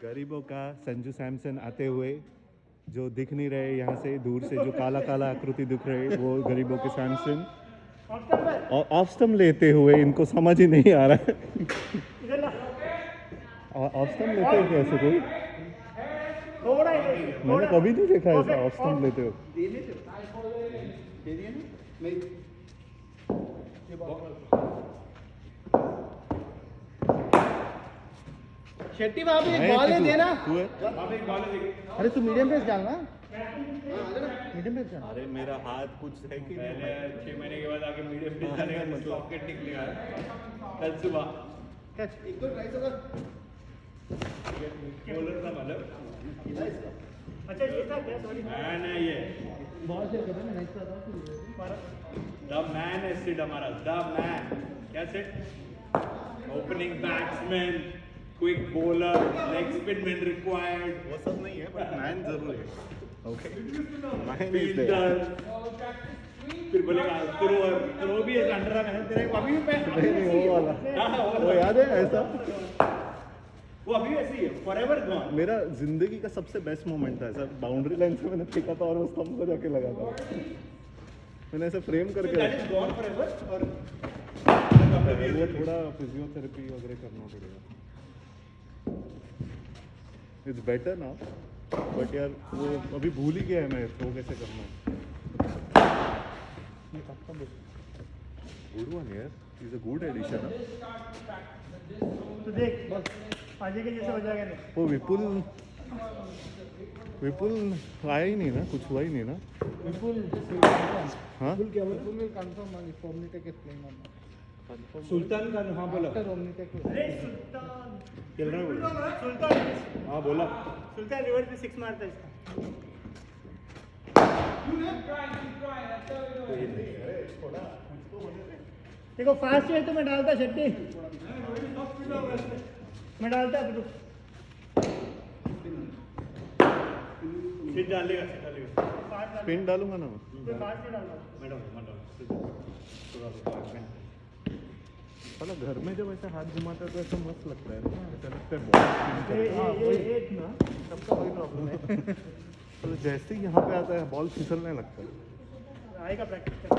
गरीबों का संजू सैमसन आते हुए जो दिख नहीं रहे यहाँ से दूर से जो काला काला आकृति दिख रहे वो गरीबों के सैमसन और ऑफ स्टंप लेते हुए इनको समझ ही नहीं आ रहा है ऑफ स्टंप लेते हैं कैसे कोई मैंने कभी नहीं देखा ऐसा ऑफ स्टंप लेते हुए शेट्टी वहाँ पे एक बॉल है देना। तू है अरे तू मीडियम पेस डालना। मीडियम पेस डाल। अरे मेरा हाथ कुछ है कि पहले 6 महीने के बाद आके मीडियम पे जाने का सॉकेट निकलेगा कल सुबह कैच एक तो ट्राई तो कर। बॉलर का मतलब अच्छा ये था क्या सॉरी मैन है ये बॉल से कभी नहीं पता द मैन है सिड हमारा द मैन क्या सिड opening batsman quick bowler leg spin man required वो सब नहीं है बट मैन जरूर है ओके मैन इज फील्डर फिर बोलेगा थ्रो भी है अंडर है तेरे को अभी भी नहीं वो वाला हाँ, वो याद है ऐसा वो अभी ऐसी है फॉरएवर गॉन मेरा जिंदगी का सबसे बेस्ट मोमेंट था ऐसा बाउंड्री लाइन से मैंने फेंका था और वो स्तंभ को जाके लगा था मैंने ऐसे फ्रेम करके दैट इज गॉन फॉरएवर और वो थोड़ा फिजियोथेरेपी वगैरह करना पड़ेगा इट्स बेटर ना बट यार वो अभी भूल ही गया है मैं थ्रो कैसे करना है गुड वन यार इज अ गुड एडिशन तो देख बस आगे के जैसे हो जाएगा नहीं। वो विपुल आया ही नहीं ना कुछ हुआ ही नहीं ना विपुल हाँ विपुल क्या बोला Vipul will confirm on if Omnitech is playing on Sultan का हाँ बोला आफ्टर ओमनीटेक खेल रहा है बोला सुल्तान हाँ बोला सुल्तान रिवर्स पे 6 मारता है इसका देखो फास्ट है तो मैं डालता शेट्टी मैं डालता रुक सीट डालेगा सीट डालेगा फास्ट डाल पिन डालूंगा ना कोई फास्ट नहीं डालना मैडम मैडम थोड़ा सा साला घर में जब ऐसे हाथ घुमाता है तो ऐसा मस्त लगता है ना ऐसा लगता है बहुत spin कर रहा है। एक ना सबका वही प्रॉब्लम है तो जैसे ही यहाँ पे आता है बॉल फिसलने लगता है आएगा प्रैक्टिस कर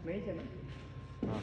नहीं चला हाँ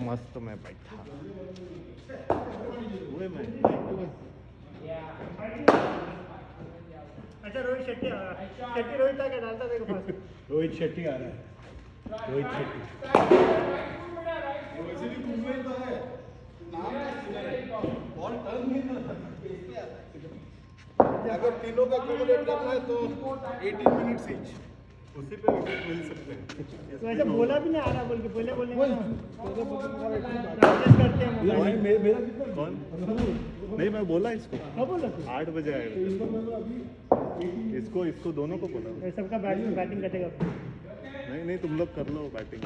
मस्त मैं बैठा हुए मैं अच्छा रोहित शेट्टी आ रहा है शेट्टी रोहित था क्या डालता देखो फास्ट रोहित शेट्टी आ रहा है रोहित शेट्टी अगर तीनों का कोमोडेट करना है तो 18 मिनट्स ईच उसी पे विकेट मिल सकते हैं तो ऐसा बोला भी नहीं आ रहा बोल के बोले बोलने का प्रैक्टिस करते हैं मोबाइल मेरा कितना कौन नहीं मैं बोला इसको हाँ बोला तू 8 बजे आएगा इसको दोनों को बोला ये सबका बैटिंग कटेगा नहीं नहीं तुम लोग कर लो बैटिंग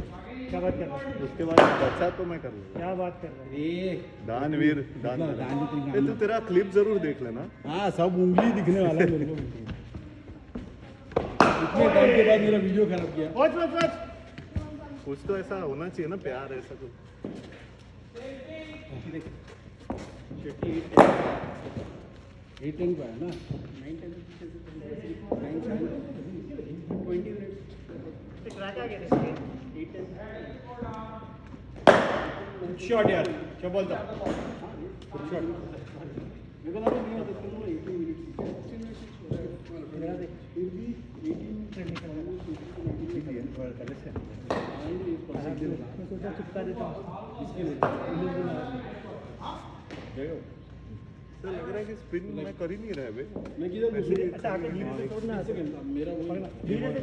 क्या बात कर रहा है उसके बाद बचा तो मैं कर लूँगा क्या बात कर रहा है दानवीर तू तेरा क्लिप जरूर देख लेना हाँ सब उंगली दिखने वाला है मेरे को इतने टाइम के बाद मेरा वीडियो खराब किया वॉच वॉच वॉच कुछ तो ऐसा होना चाहिए ना प्यार ऐसा कुछ शेट्टी 8-10 का है ना 9-10 ट्रैक आ गया शॉट यार क्या बोलता शॉट मेरे को लगा नहीं होता तुम 18 मिनट्स मेरा देख फिर भी 18 मैं सोचा चिपका देता हूँ इसके लिए तो लग रहा है कि स्पिन मैं कर ही नहीं रहा है बे मैं किधर अच्छा आगे से छोड़ना मेरा वो धीरे से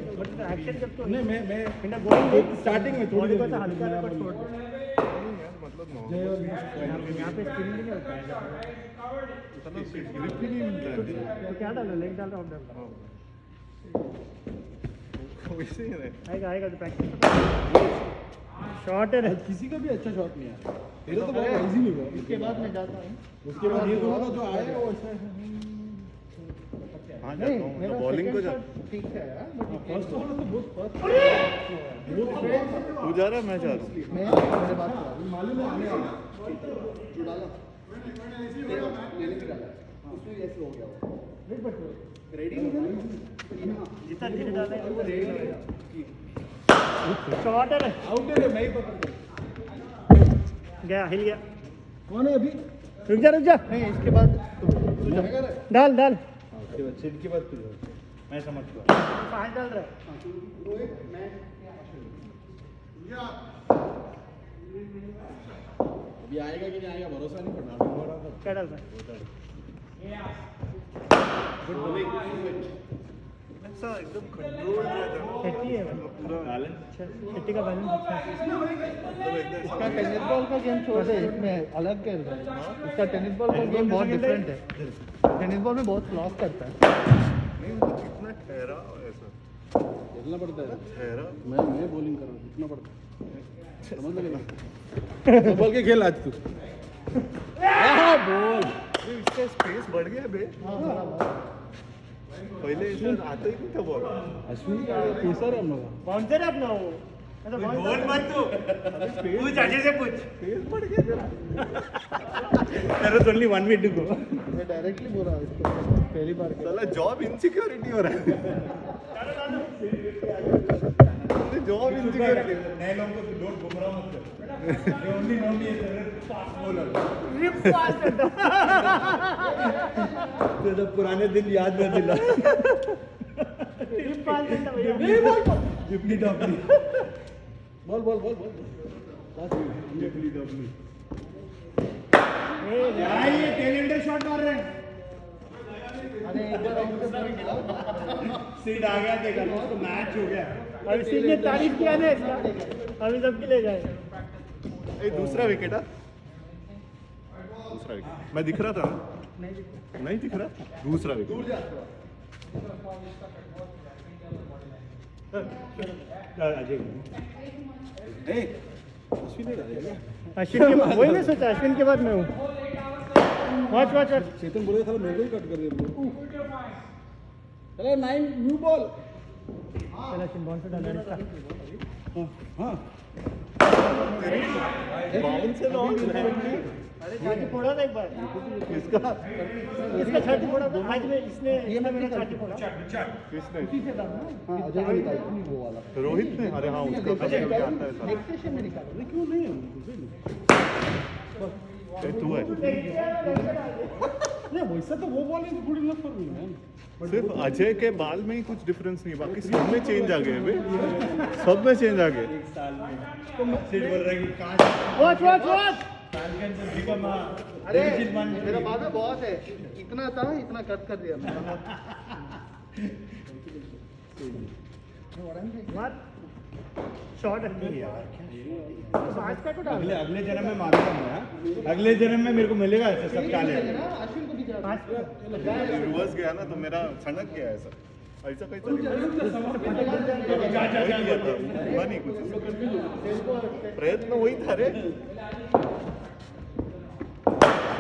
एक्शन जब तो नहीं मैं बिना गोइंग स्टार्टिंग में थोड़ी बॉडी को देर तो हल्का हल्का छोड़ दो नहीं यार मतलब नॉर्मल यहाँ पे स्पिन भी नहीं होता है इतना ग्रिप ही नहीं मिलता है तो क्या डालो लेग डाल रहा हूँ डाल वैसे ही रहे आएगा आएगा तो प्रैक्टिस शॉट है किसी का भी अच्छा शॉट नहीं आया तेरा तो बहुत इजी नहीं हुआ इसके बाद मैं जाता हूँ उसके बाद ये दोनों का जो आया वो ऐसा कहाँ नहीं जाता हूँ मेरा बॉलिंग को जा ठीक है यार बट फर्स्ट तो बहुत फर्स्ट तू जा रहा है मैं जा रहा हूँ मैं मेरे बात कर मालूम है आने वाला जो डाला लेने की डाला उसमें ऐसे हो गया वो रेडी जितना धीरे डाले वो रेडी शॉर्ट है आउट है मैं ही पकड़ गया हिल गया कौन है अभी रुक जा नहीं इसके बाद डाल डाल उसके बाद सिड के बाद तू मैं समझ गया पाँच डाल रहा है रोहित मैं अभी आएगा कि नहीं आएगा भरोसा नहीं पड़ रहा क्या डाल रहा है ऐसा एकदम कंट्रोल शेट्टी है पूरा अच्छा शेट्टी का बैलेंस अच्छा है इसका टेनिस बॉल का गेम छोड़ दे इसमें अलग खेल रहा है इसका टेनिस बॉल का गेम बहुत डिफरेंट है टेनिस बॉल में बहुत फ्लॉप करता है नहीं मतलब कितना ठहरा ऐसा खेलना पड़ता है ठहरा मैं बॉलिंग कर रहा हूँ कितना पड़ता है समझ लगे बोल के खेल आज तू बोल इसका स्पेस बढ़ गया बे पहले ऐसा आता ही नहीं था बॉल अश्विन का पेसर है हम लोग बाउंसर है अपना वो ऐसा बोल bouncer- मत तू पूछ अच्छे से पूछ स्पेस बढ़ गया तेरा there is only 1 way to go मैं डायरेक्टली बोल रहा हूँ इसको पहली बार खेला। साला जॉब इनसिक्योरिटी हो रहा है जॉब इनसिक्योरिटी नए लोगों को डोंट गुमराह मत कर they only know me as a fast bowler Rip pass करता है। तो पुराने दिन याद कर दिला Rip pass करता है भैया डिपली डबली बोल बोल बोल बोल डिपली डबली ए, यार ये टेलेंटर शॉट मार रहे हैं अरे एक बार आउट से खेला सीड आ गया देखा तो मैच हो गया अभी सिंह ने तारीफ किया ना इसका अभी सबके ले जाए ए दूसरा विकेट है दूसरा विकेट मैं दिख रहा था ना नहीं दिख रहा दूसरा विकेट अश्विन ने डाला अश्विन के बाद वही मैं सोचा अश्विन के बाद मैं हूँ वॉच वॉच वॉच चेतन बोले था मेरे को ही कट कर दिया चलो 9 न्यू बॉल चला अश्विन बाउंसर डाला इसका हाँ बाउंस से लॉन्ग अरे छाती फोड़ा था एक बार इसका इसका छाती फोड़ा था आज में इसने इसने मेरा छाती फोड़ा किसने हाँ अजय ने निकाला वो वाला रोहित ने अरे हाँ उसका पता है क्या आता है साला नेक्स्ट सेशन में निकाला अरे क्यों नहीं है ए, तू है नहीं वैसा तो वो ball is good enough for me man सिर्फ अजय के बाल में ही कुछ डिफरेंस नहीं बाकी सब में चेंज आ गए बे सब में चेंज आ गए सीड बोल रहा है कि काश watch watch watch Falcons has become a अरे division 1 मेरा बात में बहुत है इतना था इतना कट कर दिया मैंने मार शॉट है यार पांच का तो डाल अगले जन्म में मारूंगा मैं हाँ? अगले जन्म में मेरे को मिलेगा ऐसा सब टैलेंट अश्विन को भी जा पांच रिवर्स गया ना तो मेरा सनक गया ऐसा ऐसा कैसा हुआ नहीं कुछ प्रयत्न वही था रे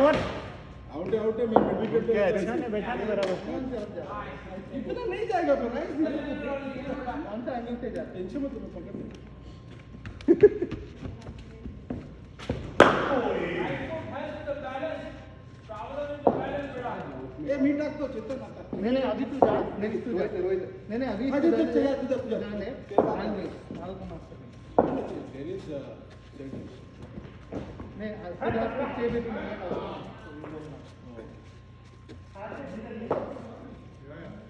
और आउट है मैं मिड विकेट पे क्या बैठा नहीं बराबर इतना नहीं जाएगा तो राइट कौन सा एंगल से जा टेंशन मत लो पकड़ ले ए मीट रख दो चेतन नहीं नहीं अभी तू जा नहीं तू जा नहीं नहीं अभी तू जा तू जा जाने ध्यान दे माल को मार नहीं आज आपको चाहिए भी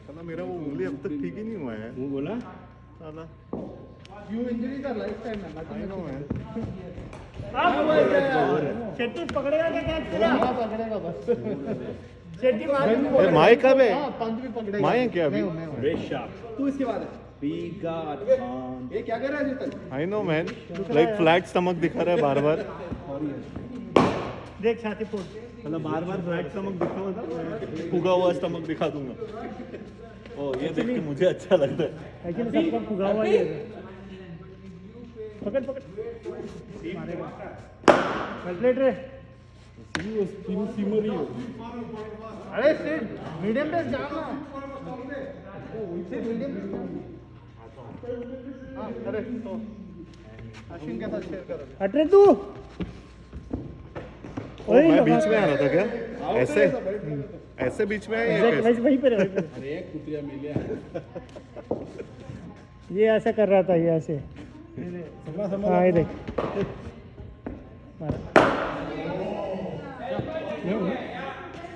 साला मेरा वो उंगली अब तक ठीक ही नहीं हुआ है वो बोला साला यू इंजरी का लाइफ टाइम है आई नो मैन शेट्टी पकड़ेगा क्या कैच तेरा हाँ पकड़ेगा बस शेट्टी मार ए माय कब है हाँ पंच भी पकड़ेगा माय है क्या अभी? मैं हूँ Very sharp. तू इसके बाद है We got on. ये क्या कर रहा है Chetan I know man like flat stomach दिखा रहा है बार बार देख छाती फोड़ मतलब बार बार फ्लैट स्टमक दिखा हुआ था फूगा हुआ स्टमक दिखा दूंगा ओ ये देख के मुझे अच्छा लगता है एक्चुअली सबका फुगा हुआ ही है पकड़ पकड़ मारेगा कंप्लीट रे सीमर ही हो अरे सिट मीडियम पे जाना हाँ अरे तो अश्विन के साथ शेयर करो हट रे तू ओ, मैं बीच में आ रहा था क्या ऐसे ऐसे बीच में है या कैसे? वैसे वहीं पे रहे अरे एक कुतिया मिले ये ऐसा कर रहा था ये ऐसे हाँ ये देख मारा।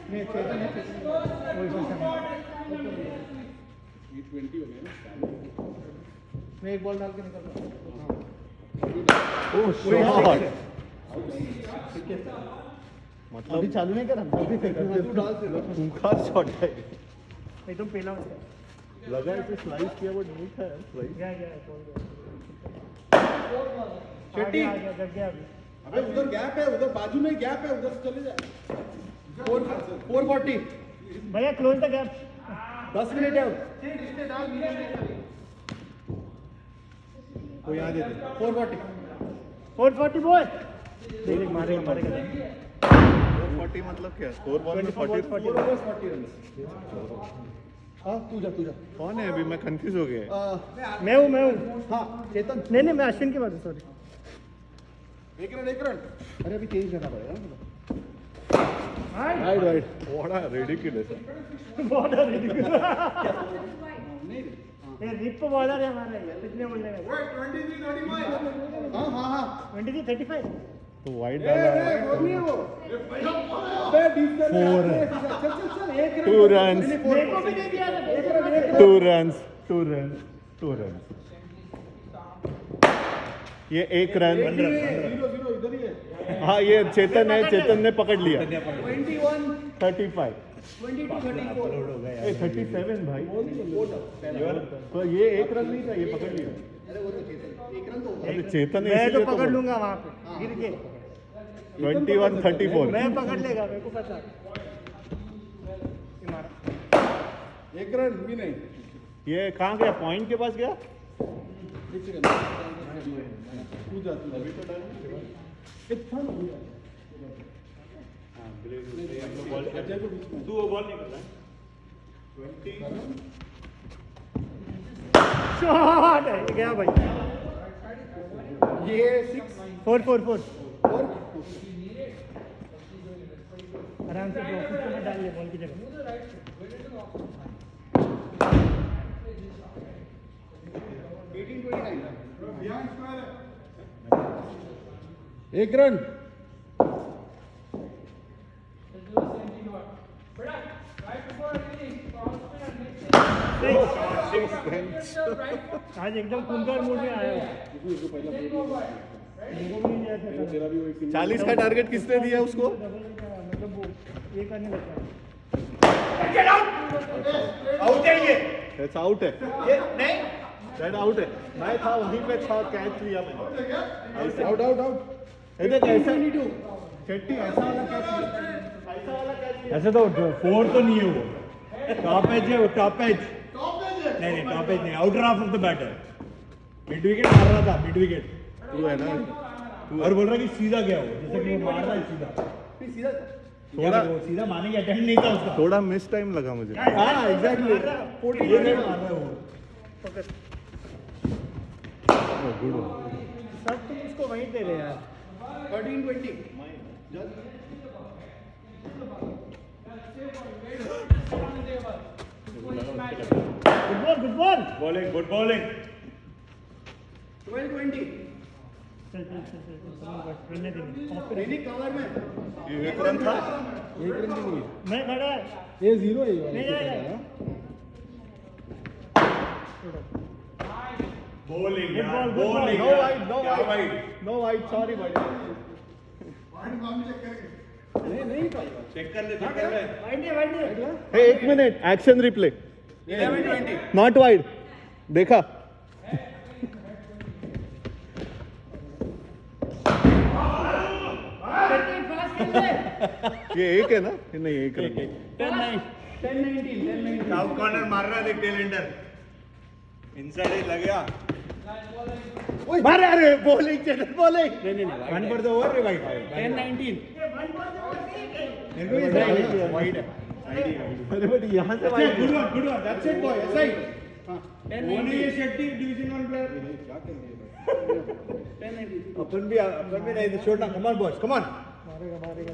नहीं चेतन है वही फंक्शन T20 हो गया ना मैं एक बॉल डाल के निकल रहा हूँ ओ शॉट अभी मतलब चालू नहीं करा अभी तू डाल से खूंखार शॉट है एकदम पहला उसका लगा है कि स्लाइस किया वो नहीं था स्लाइस गया गया शेट्टी। आ गया जग गया अभी अबे उधर गैप है उधर बाजू में गैप है उधर से चले जा 440 भैया क्लोज द गैप 10 मिनट है वो यहाँ दे दे 440 440 बॉय देख मारेगा मारेगा 40 मतलब क्या स्कोर बॉल में 40 4 overs 40 रन हाँ तू जा कौन है अभी मैं कंफ्यूज हो गया मैं हूँ हाँ चेतन नहीं नहीं मैं अश्विन की बात है सॉरी एक रन अरे अभी चेंज करना पड़ेगा ना राइट राइट बड़ा रिडिकुलस बहुत ये रिप बॉलर है हमारा ये कितने बोलने का 23 35 हाँ हाँ हाँ 23 35 तो वाइड डाला नहीं है वो अबे डीप कर चल एक 2 runs मेरे को भी नहीं दिया था 2 runs ये 1 रन 0 इधर ही है हाँ ये चेतन है चेतन ने पकड़ लिया 21 35 22 34 37 भाई तो ये 1 रन नहीं था ये पकड़ लिया अरे वो तो चेतन एक रन तो होगा अरे चेतन ने मैं तो इसीलिए पकड़ तो लूंगा वहां पे गिर के 21 34 मैं पकड़ लेगा मेरे को पता ये मारा एक रन भी नहीं ये कहाँ गया पॉइंट के पास गया तू जा अभी तो अजय को बीच में तू वो बॉल नहीं करता शॉट है गया भाई ये 6 4 4 4 और आराम से ऑफिस में डाल ले बॉल की जगह 18-29 एक रन आज एकदम कुंदर मूड में आया हूँ मेरे को भी नहीं दिया था तेरा भी वही 40 का टारगेट किसने दिया उसको मतलब वो ये करने लगता है आउट है ये दैट्स आउट है ये नहीं दैट आउट है मैं था वहीं पे था कैच लिया मैंने आउट आउट आउट ये देख ऐसा शेट्टी ऐसा वाला कैच लिया ऐसा वाला कैच लिया ऐसे तो 4 तो नहीं है वो टॉप एज है वो टॉप एज नहीं टॉप एज नहीं outer half of the batter mid wicket मार रहा था मिड विकेट तू है ना और बोल रहा कि सीधा गया वो जैसे कि वो मार रहा है सीधा सीधा थोड़ा वो सीधा मारने की अटेम्प्ट नहीं था उसका थोड़ा मिस टाइम लगा मुझे हाँ एग्जैक्टली ये नहीं मार रहा है वो गुड सब तुम उसको वहीं दे रहे यार 13-20 good ball bowling good bowling 12-20 चल खेलने देंगे ऑफ पे नहीं कवर में ये 1 रन था एक रन भी नहीं है मैं खड़ा है ये 0 है ये वाला नहीं जाएगा bowling Good ball, good bowling no wide no क्या wide wide no wide sorry भाई चेक कर ले वाइड नहीं हे 1 minute action replay 11-20 not wide देखा ये 1 है ना ये नहीं 1 रन 10-19 साउथ कॉर्नर मार रहा है देख टेलेंडर इनसाइड ही लग गया मारे अरे bowling Chetan bowling one for the over रे भाई 10-19 मेरे को ये वाइड है अरे बट यहाँ से wide Good one, good one. That's it, boy. Aside. Only Only Shetty, Division 1 player. अपन भी नहीं छोड़ना कमान बॉस कमान मारेगा मारेगा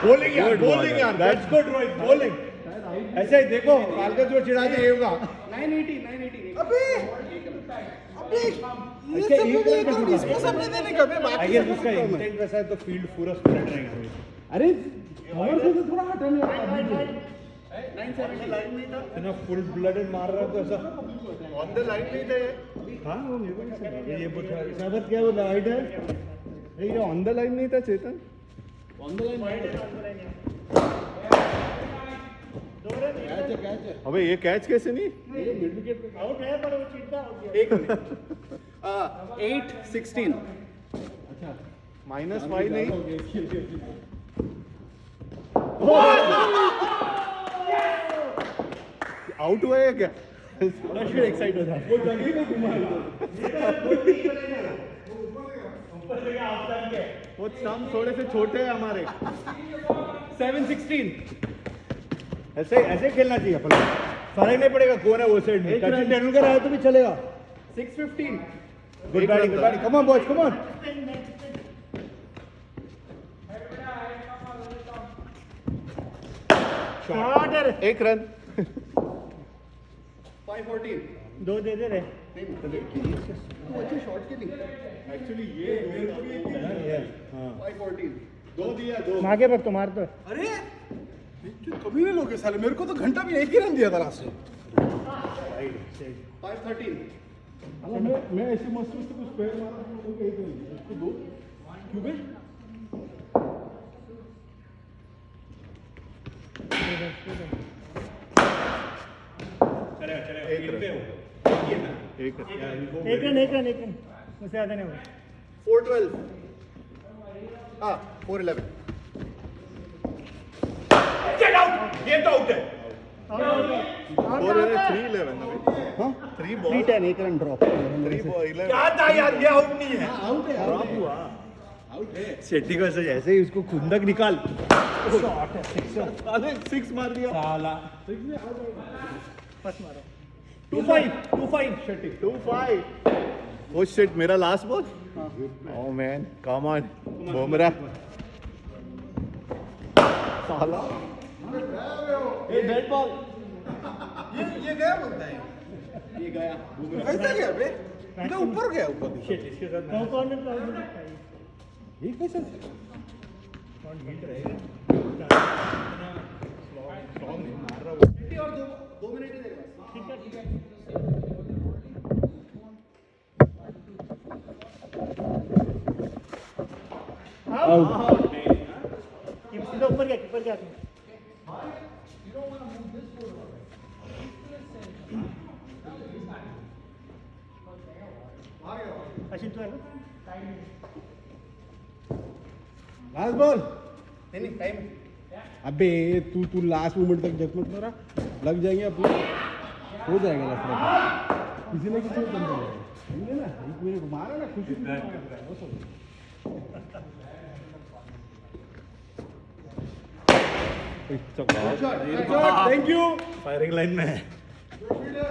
बॉलिंग यार Good बॉलिंग ball, यार that's that's good Rohit bowling ऐसे ही देखो कालका जो चिढ़ा के ये होगा 980 अबे ये सब भी इसको सब नहीं देने का मैं बात I guess उसका intent वैसा है तो field पूरा spread रहेगा. अरे कमर से तो थोड़ा हटाने वाला इतना full blooded मार रहा है तो ऐसा. ऑन द लाइन नहीं थे हाँ वो मेरे को नहीं समझ ये पूछा. साबत क्या बोला हाइट है ये ऑन द लाइन नहीं था चेतन ऑन द लाइन कैच है अबे ये कैच कैसे नहीं मिड विकेट पे आउट है पर वो चिट्टा हो गया एक मिनट 8-16 -5 नहीं आउट हुआ है क्या फिर एक्साइट हो जाए वो जगह में घुमा वो स्टंप थोड़े से छोटे हैं हमारे 7-16 ऐसे ऐसे खेलना चाहिए अपन को। फर्क नहीं पड़ेगा कौन है वो साइड में सचिन तेंदुलकर आया तो भी चलेगा 6-15 good batting come on boys come on shot एक रन 5-14 दो दे दे रे अच्छे शॉट के लिए Actually ये मेरे को भी एक 5-14 दो दिया दो मागे पर तो मार दो अरे कभी नहीं लोगे साले मेरे को तो घंटा भी एक ही रन दिया था लास्ट से 5-13 मैं ऐसे मस्त मस्त कुछ पैर मारा तो कहीं तो इसको दो क्यों बे चलेगा एक field पे रन। हो. ये ना. एक रन एक रन उससे ज़्यादा नहीं होगा 4-12 हाँ 4-11 Get out. Get out है. फोर है 3-11 हाँ 3 बॉल 3-10 एक रन ड्रॉप 3 बॉल 11 क्या था यार ये आउट नहीं है. आउट है ड्रॉप हुआ शेट्टी को ऐसे जैसे ही उसको खुंदक निकाल. अरे 6 मार दिया साला. बस मारो 2-5 शेट्टी. 2-5 ओ शिट मेरा last ball oh man come on Bumrah साला ये बैट बॉल ये गया बोलता है ये गया कैसे गया बे इधर ऊपर गया ऊपर इसके साथ तो कौन है तो ये कैसे और 2 मिनट ही देगा ठीक है सीधा ऊपर गया कीपर के हाथ में अश्विन तू है ना लास्ट बॉल नहीं टाइम अबे तू लास्ट मोमेंट तक जब मत मारा लग जाएंगे अपने हो जाएगा लास्ट किसी ना किसी को बन जाएगा समझे ना एक मेरे को मारा ना खुशी चलो थैंक यू फायरिंग लाइन में है.